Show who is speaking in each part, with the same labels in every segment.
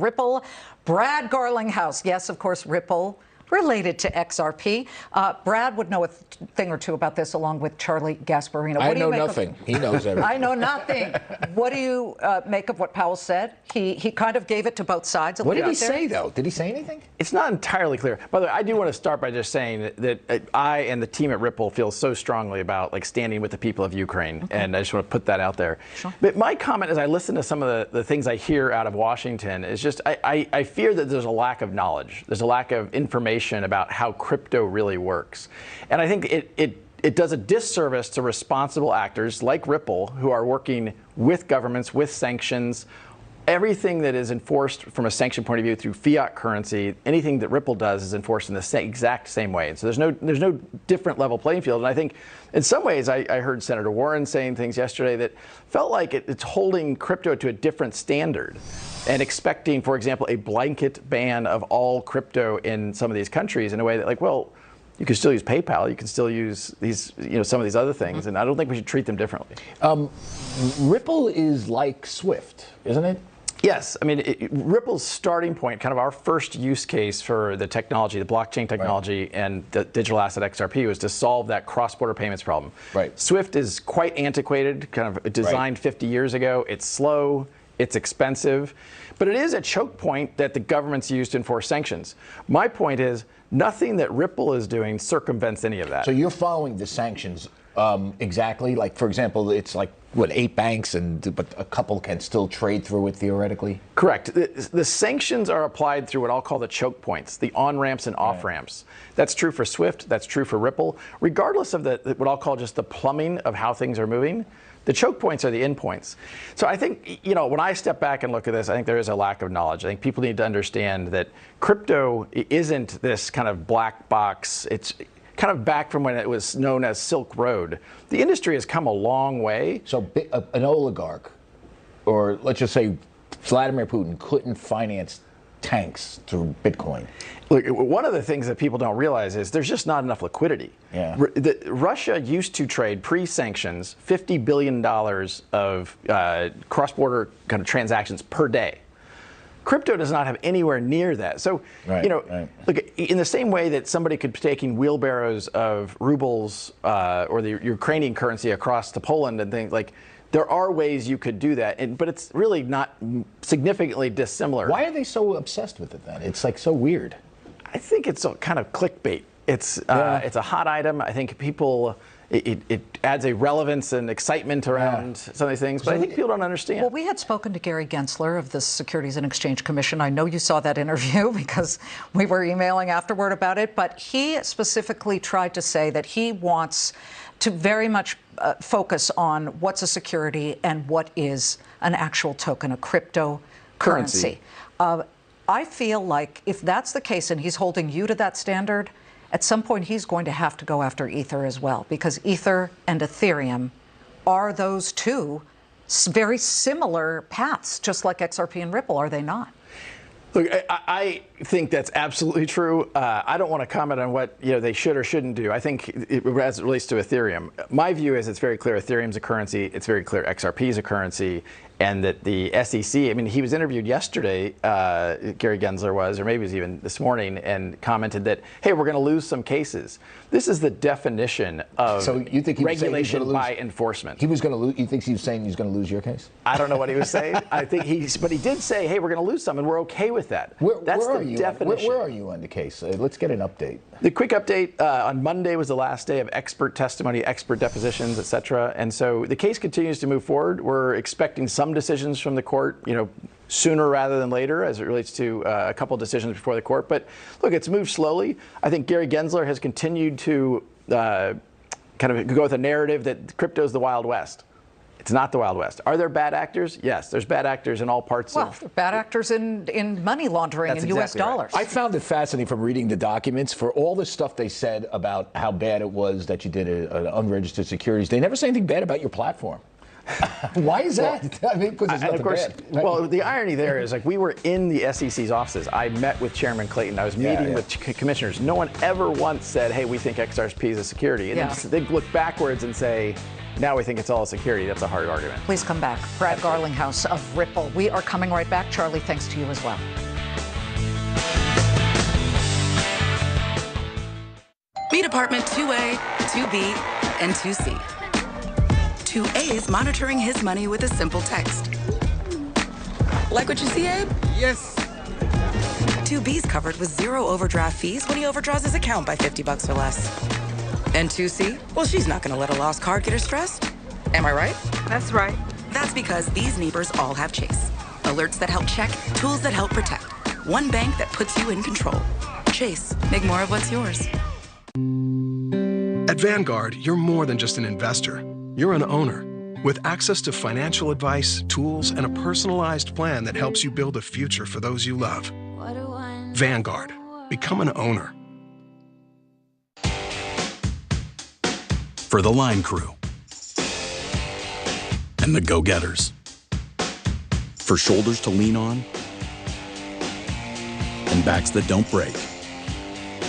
Speaker 1: Ripple. Brad Garlinghouse, yes, of course, Ripple, related to XRP. Brad would know a thing or two about this, along with Charlie Gasparino.
Speaker 2: I know nothing. He knows everything.
Speaker 1: I know nothing. What do you make of what Powell said? He kind of gave it to both sides.
Speaker 2: What did he say, though? Did he say anything?
Speaker 3: It's not entirely clear. By the way, I do want to start by just saying that I and the team at Ripple feel so strongly about standing with the people of Ukraine, and I just want to put that out there.
Speaker 1: Sure.
Speaker 3: But my comment as I listen to some of the things I hear out of Washington is just I fear that there's a lack of knowledge. There's a lack of information about how crypto really works. And I think it does a disservice to responsible actors like Ripple, who are working with governments, with sanctions. Everything that is enforced from a sanction point of view through fiat currency, anything that Ripple does is enforced in the exact same way. And so there's no different level playing field. And I think in some ways I heard Senator Warren saying things yesterday that felt like it's holding crypto to a different standard and expecting, for example, a blanket ban of all crypto in some of these countries in a way that, well, you can still use PayPal, you can still use these, some of these other things, and I don't think we should treat them differently.
Speaker 2: Ripple is like Swift, isn't it?
Speaker 3: Yes. I mean, Ripple's starting point, kind of our first use case for the technology, the blockchain technology, and the digital asset XRP was to solve that cross-border payments problem.
Speaker 2: Right.
Speaker 3: Swift is quite antiquated, kind of designed 50 years ago. It's slow. It's expensive, but it is a choke point that the government's used to enforce sanctions. My point is nothing that Ripple is doing circumvents any of that.
Speaker 2: So you're following the sanctions exactly? Like, for example, it's like, what, 8 banks, but a couple can still trade through it theoretically?
Speaker 3: Correct. The sanctions are applied through what I'll call the choke points, the on-ramps and off-ramps. That's true for Swift. That's true for Ripple. Regardless of what I'll call just the plumbing of how things are moving, the choke points are the endpoints. So I think, when I step back and look at this, I think there is a lack of knowledge. I think people need to understand that crypto isn't this kind of black box. It's kind of back from when it was known as Silk Road. The industry has come a long way.
Speaker 2: So an oligarch, or let's just say Vladimir Putin, couldn't finance tanks through Bitcoin.
Speaker 3: Look, one of the things that people don't realize is there's just not enough liquidity.
Speaker 2: Yeah.
Speaker 3: Russia used to trade pre-sanctions $50 billion of cross-border kind of transactions per day. Crypto does not have anywhere near that. So, look, in the same way that somebody could be taking wheelbarrows of rubles or the Ukrainian currency across to Poland and things there are ways you could do that, but it's really not significantly dissimilar.
Speaker 2: Why are they so obsessed with it then? It's so weird.
Speaker 3: I think it's a kind of clickbait. It's a hot item. I think people, it adds a relevance and excitement around some of these things, but I think people don't understand.
Speaker 1: Well, we had spoken to Gary Gensler of the Securities and Exchange Commission. I know you saw that interview because we were emailing afterward about it, but he specifically tried to say that he wants to very much focus on what's a security and what is an actual token, a cryptocurrency. I feel like if that's the case and he's holding you to that standard, at some point he's going to have to go after Ether as well, because Ether and Ethereum are those two very similar paths, just like XRP and Ripple, are they not?
Speaker 3: Look, I think that's absolutely true. I don't want to comment on what they should or shouldn't do. I think as it relates to Ethereum, my view is it's very clear Ethereum's a currency. It's very clear XRP is a currency, and that the SEC. I mean, he was interviewed yesterday. Gary Gensler was, or maybe it was even this morning, and commented that, hey, we're going to lose some cases. This is the definition of regulation by enforcement.
Speaker 2: He was going to lose. You think he was saying he's going to lose your case?
Speaker 3: I don't know what he was saying. I think but he did say, hey, we're going to lose some, and we're okay with that. That's the definition.
Speaker 2: Where are you on the case? Let's get an update.
Speaker 3: The quick update, on Monday was the last day of expert testimony, expert depositions, et cetera. And so the case continues to move forward. We're expecting some decisions from the court, sooner rather than later as it relates to a couple of decisions before the court. But look, it's moved slowly. I think Gary Gensler has continued to kind of go with a narrative that crypto is the Wild West. It's not the Wild West. Are there bad actors? Yes, there's bad actors in all parts of...
Speaker 1: Well, bad actors in money laundering and U.S. dollars.
Speaker 2: Right. I found it fascinating from reading the documents for all the stuff they said about how bad it was that you did an unregistered securities. They never say anything bad about your platform. Why is that? I mean, because it's nothing bad.
Speaker 3: Well, the irony there is, we were in the SEC's offices. I met with Chairman Clayton. I was meeting with commissioners. No one ever once said, hey, we think XRP is a security. And then they look backwards and say, Now we think it's all security. That's a hard argument.
Speaker 1: Please come back. Brad Garlinghouse of Ripple. We are coming right back. Charlie, thanks to you as well.
Speaker 4: Meet apartment 2A, 2B, and 2C. 2A is monitoring his money with a simple text. Like what you see, Abe?
Speaker 5: Yes.
Speaker 4: 2B's covered with 0 overdraft fees when he overdraws his account by $50 or less. And 2C? Well, she's not gonna let a lost card get her stressed. Am I right?
Speaker 6: That's right.
Speaker 4: That's because these neighbors all have Chase. Alerts that help check, tools that help protect. One bank that puts you in control. Chase, make more of what's yours.
Speaker 7: At Vanguard, you're more than just an investor. You're an owner with access to financial advice, tools, and a personalized plan that helps you build a future for those you love. Vanguard. Become an owner.
Speaker 8: For the line crew and the go-getters. For shoulders to lean on and backs that don't break.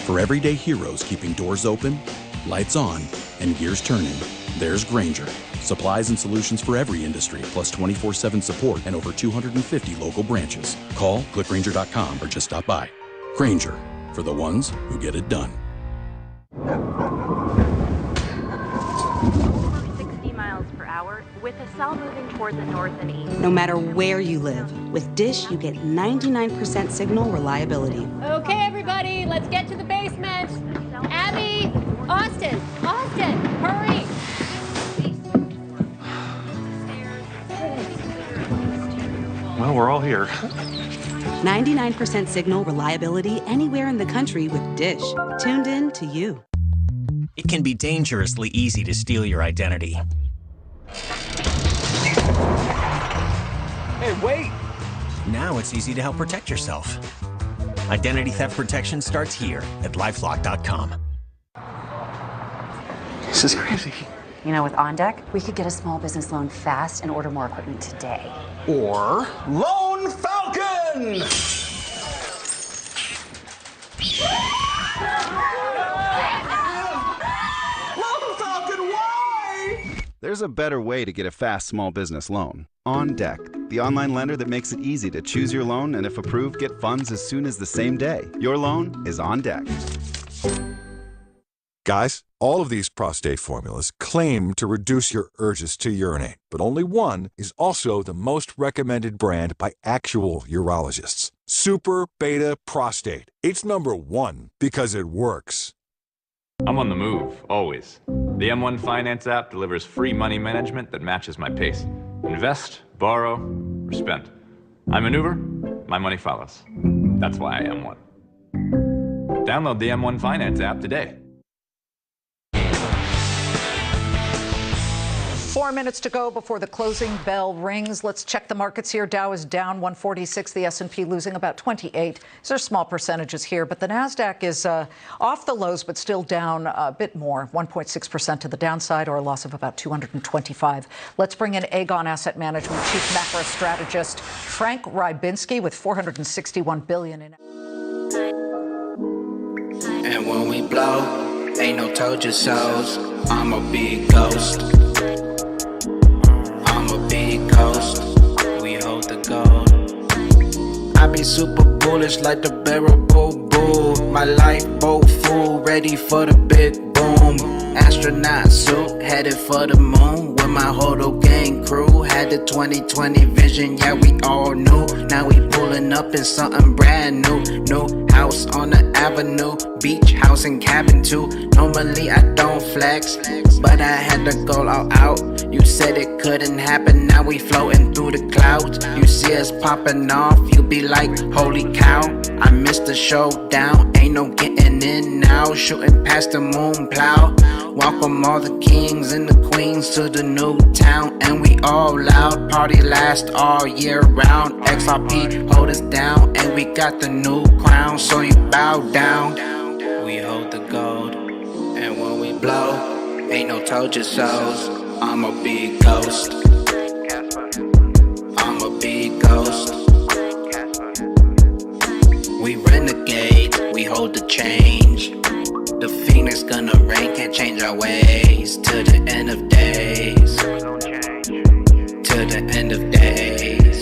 Speaker 8: For everyday heroes keeping doors open, lights on, and gears turning, there's Grainger. Supplies and solutions for every industry, plus 24/7 support and over 250 local branches. Call, click Grainger.com, or just stop by. Grainger, for the ones who get it done.
Speaker 6: 60 miles per hour with a cell moving toward the north and east.
Speaker 9: No matter where you live, with Dish, you get 99% signal reliability.
Speaker 10: Okay, everybody, let's get to the basement. Abby, Austin, hurry.
Speaker 11: Well, we're all here.
Speaker 9: 99% signal reliability anywhere in the country with Dish. Tuned in to you.
Speaker 12: It can be dangerously easy to steal your identity.
Speaker 2: Hey, wait!
Speaker 12: Now it's easy to help protect yourself. Identity theft protection starts here at LifeLock.com.
Speaker 11: This is crazy.
Speaker 13: You know, with OnDeck, we could get a small business loan fast and order more equipment today.
Speaker 11: Or Lone Falcon! Lone Falcon, why?
Speaker 14: There's a better way to get a fast small business loan. OnDeck, the online lender that makes it easy to choose your loan and if approved, get funds as soon as the same day. Your loan is on deck.
Speaker 15: Guys, all of these prostate formulas claim to reduce your urges to urinate, but only one is also the most recommended brand by actual urologists. Super Beta Prostate. It's #1 because it works.
Speaker 16: I'm on the move, always. The M1 Finance app delivers free money management that matches my pace. Invest, borrow, or spend. I maneuver, my money follows. That's why I am one. Download the M1 Finance app today.
Speaker 1: 4 minutes to go before the closing bell rings. Let's check the markets here. Dow is down 146. The S&P losing about 28. These are small percentages here, but the Nasdaq is off the lows, but still down a bit more, 1.6% to the downside, or a loss of about 225. Let's bring in Aegon Asset Management Chief Macro Strategist Frank Rybinski with $461 billion in.
Speaker 17: And when we blow, ain't no told you so's. I'm a big ghost. We hold the gold. I be super bullish like the bearable bull. My lifeboat full, ready for the big boom. Astronaut suit, headed for the moon. With my whole gang crew, had the 2020 vision, yeah we all knew. Now we pulling up in something brand new. New house on the avenue, beach house and cabin too. Normally I don't flex, but I had to go all out. You said it couldn't happen, now we floating through the clouds. You see us popping off, you be like, holy cow. I missed the showdown, ain't no getting in now. Shooting past the moon plow. Welcome all the kings and the queens to the new town. And we all loud, party last all year round. XRP hold us down, and we got the new crown. So you bow down, we hold the gold. And when we blow, ain't no told you so's. I'm a big ghost. I'm a big ghost. We renegade, we hold the change. The Phoenix gonna reign, can't change our ways. To the end of days. To the end of days.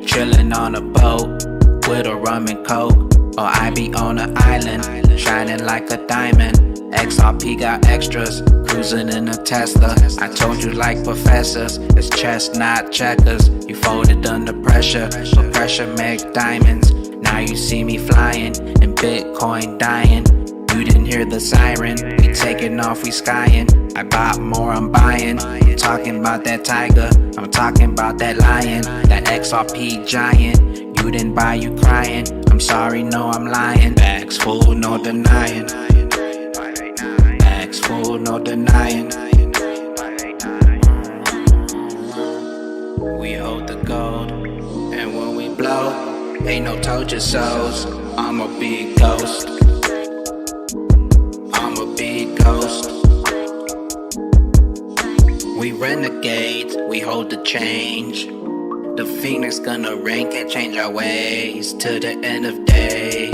Speaker 17: Chillin' on a boat with a rum and coke. Or I be on an island, shining like a diamond. XRP got extras, cruising in a Tesla. I told you like professors, it's chess not checkers. You folded under pressure, but pressure make diamonds. Now you see me flying, and Bitcoin dying. You didn't hear the siren, we taking off, we skying. I bought more, I'm buying. I'm talking about that tiger, I'm talking about that lion. That XRP giant, you didn't buy, you crying. I'm sorry, no, I'm lying. Bags full, no denying. Bags full, no denying. We hold the gold, and when we blow, ain't no told you so's. I'm a big ghost. I'm a big ghost. We renegades, we hold the change. The Phoenix gonna reign, can't change our ways. To the end of days.